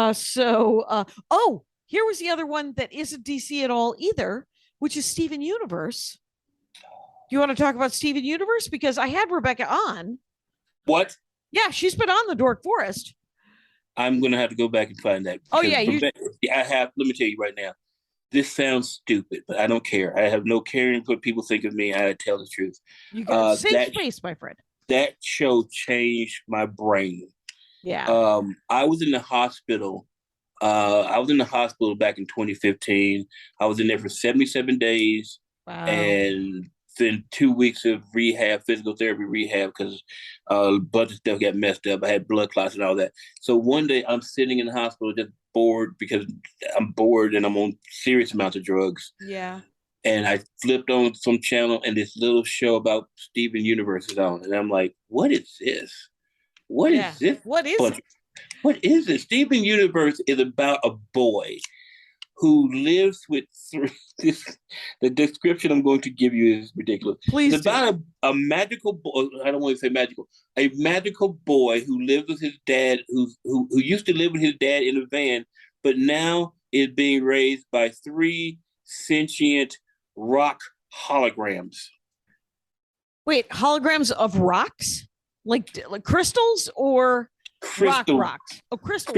Here was the other one that isn't DC at all either, which is Steven Universe. You want to talk about Steven Universe? Because I had Rebecca on. What? Yeah, she's been on the Dork Forest. I'm gonna have to go back and find that. Oh yeah, I have. Let me tell you right now. This sounds stupid, but I don't care. I have no caring what people think of me. I tell the truth. You got safe space, my friend. That show changed my brain. Yeah. I was in the hospital. I was in the hospital back in 2015. I was in there for 77 days. Wow. And then 2 weeks of rehab, physical therapy rehab, because a bunch of stuff got messed up. I had blood clots and all that. So one day I'm sitting in the hospital just bored because I'm bored and I'm on serious amounts of drugs. Yeah. And I flipped on some channel and this little show about Steven Universe is on. And I'm like, what is this? What is this? What is it? What is this? Steven Universe is about a boy who lives with the description I'm going to give you is ridiculous. Please it's about a magical boy. I don't want to say magical. A magical boy who lives with his dad, who used to live with his dad in a van, but now is being raised by 3 sentient rock holograms. Wait, holograms of rocks? Like crystals or rocks? Oh, crystal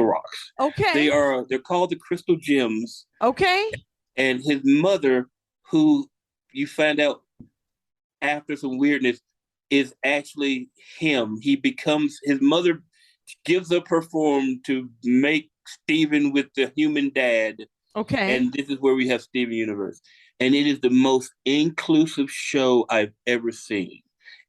rocks. Okay. They're called the crystal gems. Okay. And his mother, who you find out after some weirdness, is actually him. His mother gives up her form to make Steven with the human dad. Okay. And this is where we have Steven Universe. And it is the most inclusive show I've ever seen.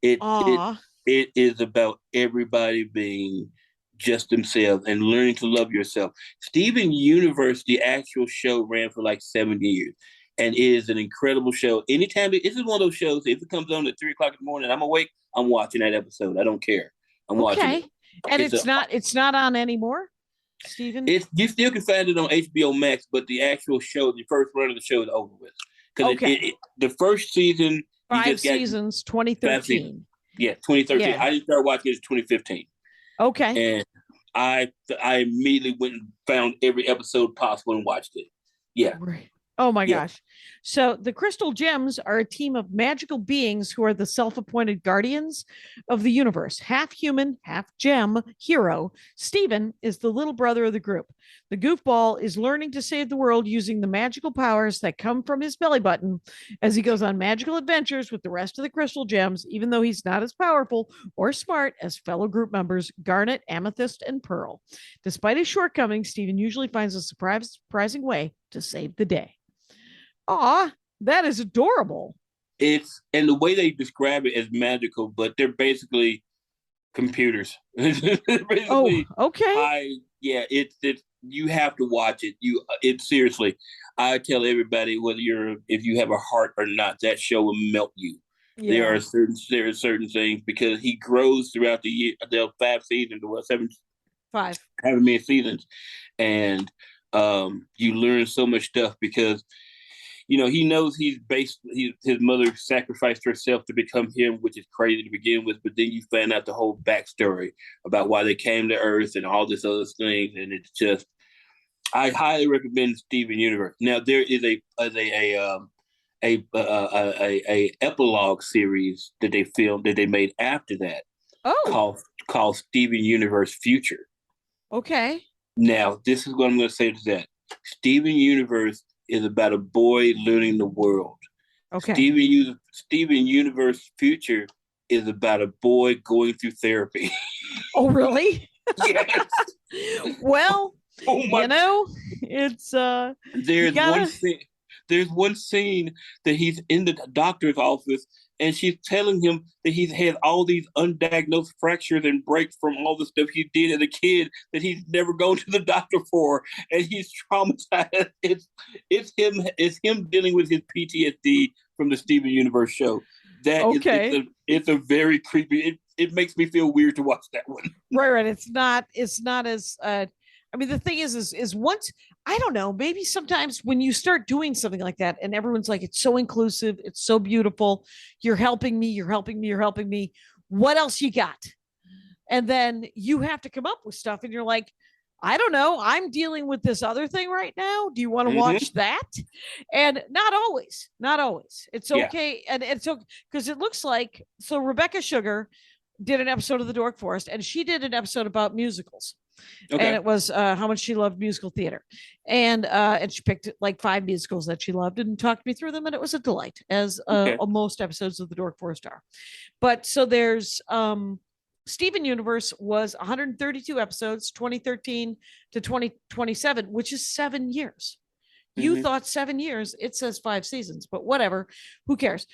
It is about everybody being just themselves and learning to love yourself. Steven Universe, the actual show, ran for like 7 years. And it is an incredible show. Anytime, this is one of those shows, if it comes on at 3 o'clock in the morning, I'm awake, I'm watching that episode. I don't care. I'm watching it. And it's not on anymore, Steven? You still can find it on HBO Max, but the actual show, the first run of the show is over with. Because the first season... 5 seasons, 2013. Yeah, 2013. Yeah. I didn't start watching it in 2015. Okay. And I immediately went and found every episode possible and watched it. Yeah. Right. Oh my gosh. So the Crystal Gems are a team of magical beings who are the self-appointed guardians of the universe. Half human, half gem hero. Steven is the little brother of the group. The goofball is learning to save the world using the magical powers that come from his belly button as he goes on magical adventures with the rest of the Crystal Gems, even though he's not as powerful or smart as fellow group members Garnet, Amethyst, and Pearl. Despite his shortcomings, Steven usually finds a surprising way to save the day. Aw, that is adorable. And the way they describe it is magical, but they're basically computers. Basically, okay. It's you have to watch it. It seriously. I tell everybody, if you have a heart or not, that show will melt you. Yeah. There are certain things because he grows throughout the year. There are 5 seasons or 7. 5. Having many seasons, and you learn so much stuff because. He knows his mother sacrificed herself to become him, which is crazy to begin with. But then you find out the whole backstory about why they came to Earth and all this other things. And it's just, I highly recommend Steven Universe. Now there is a epilogue series that they filmed that they made after that. Called Steven Universe Future. Okay. Now this is what I'm going to say to that. Steven Universe is about a boy learning the world. Okay. Steven Universe Future is about a boy going through therapy. Oh, really? Yes. Well, it's there's one scene that he's in the doctor's office and she's telling him that he's had all these undiagnosed fractures and breaks from all the stuff he did as a kid that he's never gone to the doctor for, and he's traumatized. It's him dealing with his PTSD from the Steven Universe show. It's a very creepy. It makes me feel weird to watch that one. Right. It's not as I mean, the thing is once, I don't know, maybe sometimes when you start doing something like that and everyone's like, it's so inclusive, it's so beautiful, you're helping me. What else you got? And then you have to come up with stuff and you're like, I don't know, I'm dealing with this other thing right now. Do you want to watch that? And not always. It's okay. And it's okay because it looks like, so Rebecca Sugar did an episode of The Dork Forest and she did an episode about musicals. Okay. And it was how much she loved musical theater. And she picked like 5 musicals that she loved and talked me through them. And it was a delight, as most episodes of The Dork Forest are. But so there's Steven Universe was 132 episodes, 2013 to 2027, which is 7 years. You thought 7 years, it says 5 seasons, but whatever, who cares?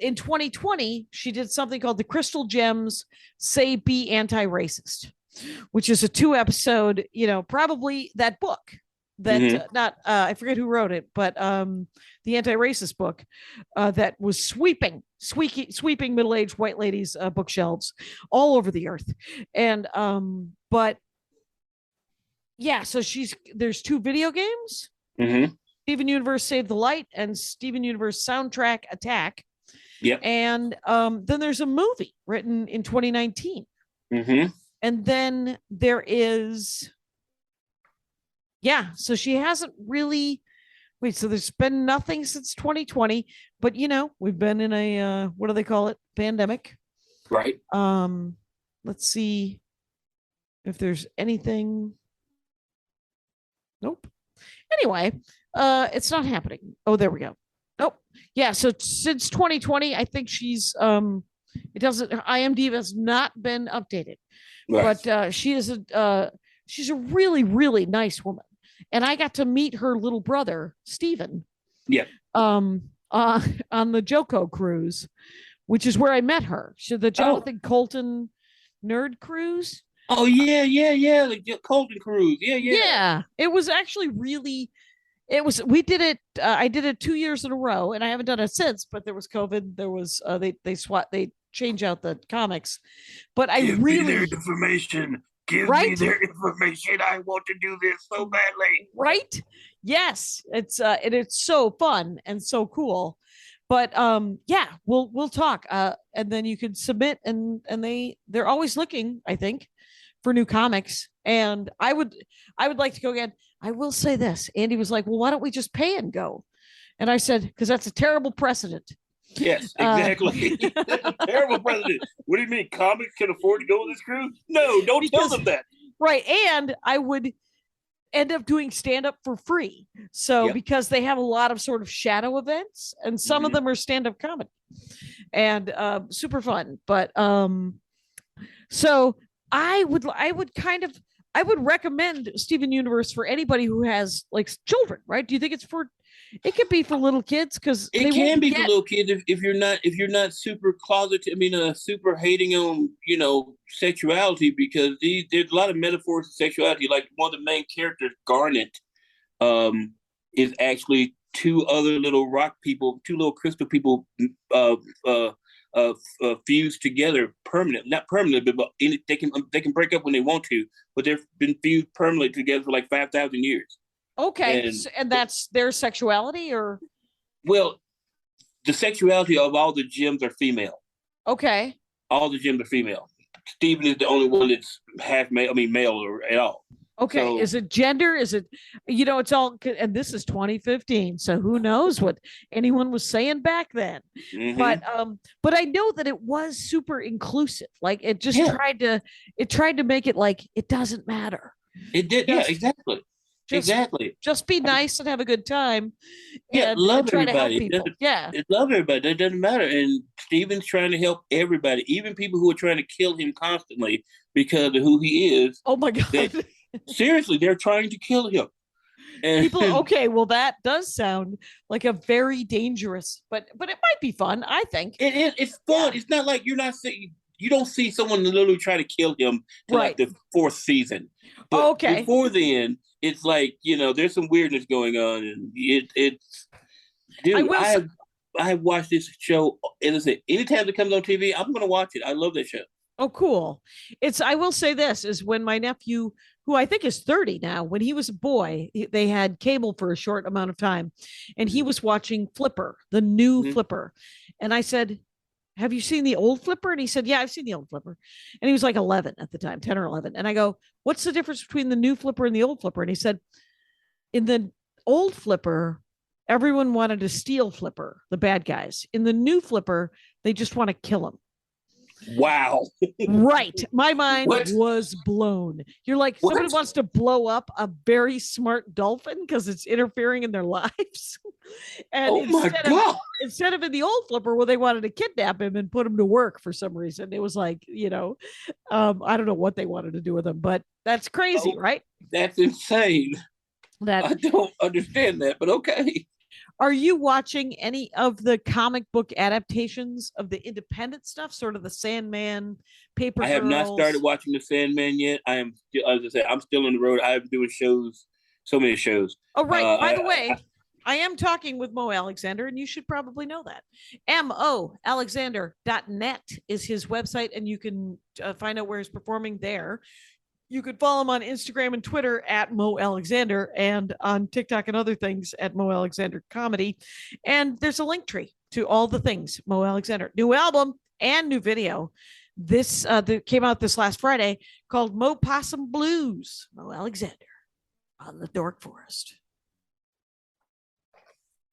In 2020, she did something called The Crystal Gems Say Be Anti-Racist, which is a 2-episode, probably that book that I forget who wrote it, but the anti-racist book that was sweeping middle-aged white ladies' bookshelves all over the earth. And but yeah, so there's 2 video games. Steven Universe Save the Light and Steven Universe Soundtrack Attack. Yep. And then there's a movie written in 2019. And then there is, so she hasn't really, so there's been nothing since 2020, but we've been in a, what do they call it? Pandemic. Right. Let's see if there's anything. Nope. Anyway, it's not happening. Oh, there we go. Nope. Yeah. So since 2020, I think she's, IMDb has not been updated. Right. But she's a really, really nice woman. And I got to meet her little brother, Steven. Yeah. On the Joko cruise, which is where I met her. So the Jonathan Colton Nerd Cruise. Oh, yeah. The Colton Cruise. Yeah. Yeah. It was actually we did it. I did it 2 years in a row and I haven't done it since, but there was COVID. There was, they change out the comics, but Give me their information. Give me their information. I want to do this so badly. Right? Yes. It's so fun and so cool. But we'll talk. And then you can submit and they're always looking, I think, for new comics. And I would like to go again. I will say this. Andy was like, well, why don't we just pay and go? And I said, because that's a terrible precedent. Yes, exactly. That's a terrible precedent. What do you mean? Comics can afford to go on this cruise? No, don't tell them that. Right. And I would end up doing stand-up for free. So because they have a lot of sort of shadow events and some of them are stand-up comedy and super fun. But so I would recommend Steven Universe for anybody who has like children, right? Do you think it could be for little kids? Because it can be for little kids if you're not super closeted, super hating on, sexuality, because there's a lot of metaphors of sexuality. Like one of the main characters, Garnet, is actually 2 other little rock people, 2 little crystal people fused together not permanently, but they can break up when they want to, but they've been fused permanently together for like 5,000 years. Okay, and that's their sexuality, or? Well, the sexuality of all the gems are female. Okay. All the gems are female. Steven is the only one that's half male. Male or at all. Okay, so, is it gender? Is it, it's all, and this is 2015, so who knows what anyone was saying back then. But I know that it was super inclusive. Like it just tried to make it like it doesn't matter. It did, exactly. Just be nice and have a good time. Love everybody. Love everybody. It doesn't matter. And Steven's trying to help everybody, even people who are trying to kill him constantly because of who he is. Oh my God. Seriously, they're trying to kill him. And Okay, well, that does sound like a very dangerous, but it might be fun, I think. it's fun. It's not like you're not seeing. You don't see someone literally try to kill him till like the fourth season. But Okay. before then, it's like, there's some weirdness going on, and it's dude. I have watched this show, and listen, anytime it comes on TV, I'm gonna watch it. I love that show. Oh, cool. I will say this is when my nephew, who I think is 30 now, when he was a boy, they had cable for a short amount of time, and he was watching Flipper, the new Flipper. And I said, have you seen the old Flipper? And he said, yeah, I've seen the old Flipper. And he was like 11 at the time, 10 or 11. And I go, what's the difference between the new Flipper and the old Flipper? And he said, in the old Flipper, everyone wanted to steal Flipper, the bad guys. In the new Flipper, they just want to kill him. Wow. Right. My mind was blown. You're like, somebody wants to blow up a very smart dolphin because it's interfering in their lives. And instead of in the old Flipper where they wanted to kidnap him and put him to work for some reason, it was like, I don't know what they wanted to do with him, but that's crazy, right? That's insane. I don't understand that, but okay. Are you watching any of the comic book adaptations of the independent stuff, sort of the Sandman, Paper Girls? I have not started watching the Sandman yet. I am, as I said, I'm still on the road. I'm doing shows, so many shows. Oh, right. By the way, I am talking with Mo Alexander, and you should probably know that. moalexander.net is his website, and you can find out where he's performing there. You could follow him on Instagram and Twitter at Mo Alexander, and on TikTok and other things at Mo Alexander Comedy. And there's a link tree to all the things Mo Alexander. New album and new video. This that came out this last Friday called Mo Possum Blues. Mo Alexander on the Dork Forest.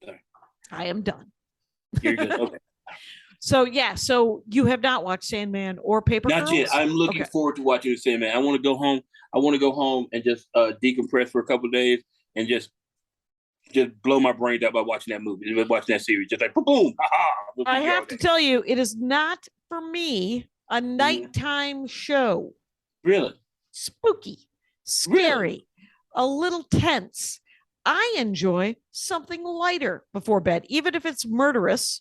Sorry. I am done. You're good. Okay. So you have not watched Sandman or Paper Girls? Not yet. I'm looking forward to watching Sandman. I want to go home. I want to go home and just decompress for a couple of days and just blow my brains out by watching that movie, watching that series. Just like boom, ha-ha. I have to tell you, it is not for me a nighttime show. Really? Spooky, scary, a little tense. I enjoy something lighter before bed, even if it's murderous.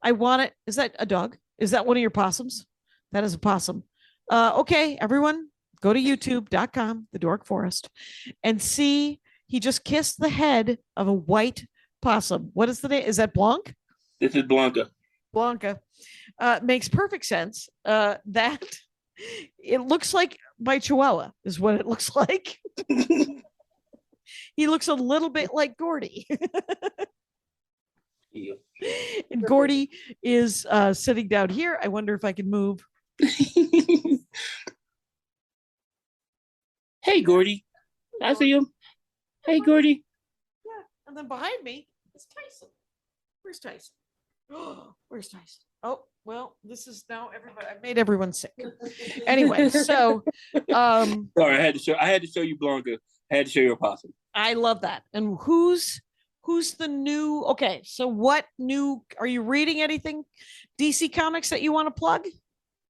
I want it. Is that a dog? Is that one of your possums? That is a possum. Okay, everyone, go to youtube.com, The Dork Forest, and see he just kissed the head of a white possum. What is the name? Is that Blanc? This is Blanca. Blanca. Makes perfect sense. That it looks like my Chihuahua is what it looks like. He looks a little bit like Gordy. Yeah. And Gordy is sitting down here. I wonder if I can move. Hey, Gordy. I see him. Hey, Gordy. Yeah. And then behind me is Tyson. Where's Tyson? Where's Tyson? Oh, well, this is now everybody. I've made everyone sick. Anyway, so sorry, I had to show you Blanca. I had to show you a possum. I love that. And who's the new? Okay, so what new? Are you reading anything DC Comics that you want to plug?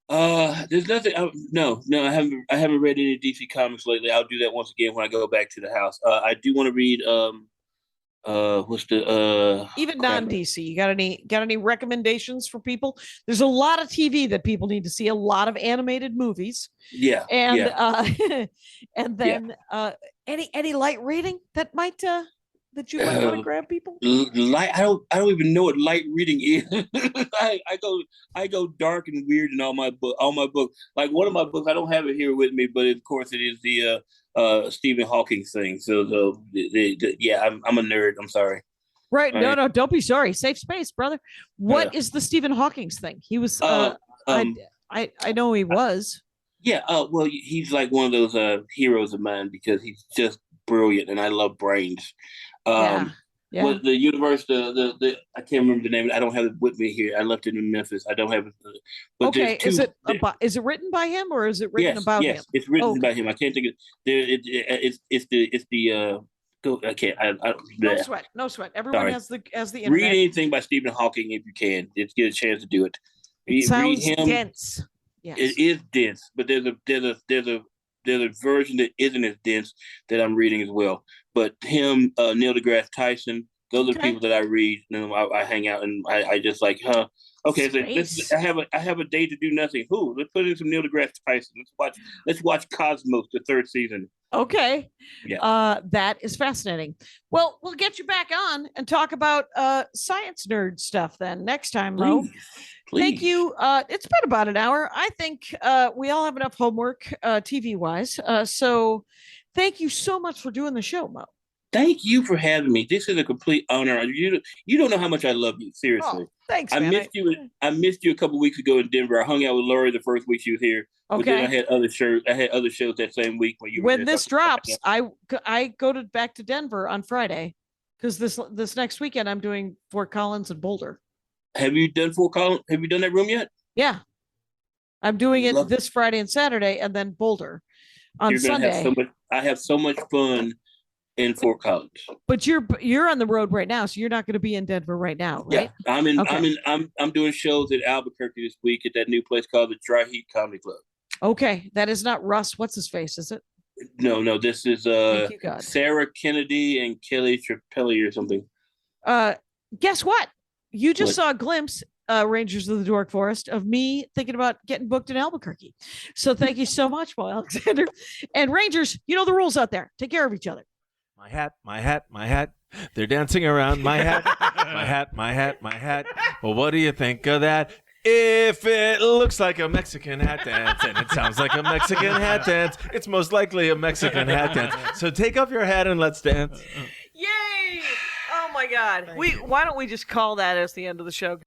There's nothing. No, I haven't read any DC Comics lately. I'll do that once again when I go back to the house. I do want to read. What's the even non-DC? You got any recommendations for people? There's a lot of TV that people need to see. A lot of animated movies. Yeah, and and then any light reading that might that you might want to grab people? Light. I don't even know what light reading is. I go dark and weird in all my books. Like one of my books, I don't have it here with me, but of course it is the Stephen Hawking thing. So yeah, I'm a nerd. I'm sorry. Right. No, don't be sorry. Safe space, brother. What is the Stephen Hawking's thing? He was I know he was. Yeah, well, he's like one of those heroes of mine because he's just brilliant and I love brains. Yeah. Was the universe the I can't remember the name. I don't have it with me here. I left it in Memphis. I don't have it. But okay, is it written by him or is it written about him? Yes, it's written by him. I can't think of it's the I can't. No sweat. Everyone has the internet. Read anything by Stephen Hawking if you can. Just get a chance to do it. It sounds dense. Yes. It is dense, but there's a there's a version that isn't as dense that I'm reading as well. But him, Neil deGrasse Tyson, those are the people that I read, and I hang out, and I just like, okay, so I have a day to do nothing. Let's put in some Neil deGrasse Tyson. Let's watch Cosmos, the 3rd season. Okay. Yeah. That is fascinating. Well, we'll get you back on and talk about science nerd stuff then next time, Mo. Please. Thank you. It's been about an hour. I think we all have enough homework TV wise. So thank you so much for doing the show, Mo. Thank you for having me. This is a complete honor. You don't know how much I love you. Seriously. Oh, thanks, man. I missed you a couple weeks ago in Denver. I hung out with Lori the first week she was here. Okay. But then I had other shows that same week when you were when this drops. I go back to Denver on Friday because this next weekend I'm doing Fort Collins and Boulder. Have you done Fort Collins? Have you done that room yet? Yeah, I'm doing it this Friday and Saturday, and then Boulder on Sunday. I have so much fun in Fort Collins. But you're on the road right now, so you're not going to be in Denver right now, right? Yeah, I'm doing shows at Albuquerque this week at that new place called the Dry Heat Comedy Club. Okay, that is not Russ. What's his face? Is it? No. This is Sarah Kennedy and Kelly Trapelli or something. Guess what? You just saw a glimpse, Rangers of the Dork Forest, of me thinking about getting booked in Albuquerque. So thank you so much, Mo Alexander. And Rangers, you know the rules out there. Take care of each other. My hat, my hat, my hat. They're dancing around my hat, my hat, my hat, my hat. Well, what do you think of that? If it looks like a Mexican hat dance and it sounds like a Mexican hat dance, it's most likely a Mexican hat dance. So take off your hat and let's dance. Yay! Oh my God. Why don't we just call that as the end of the show?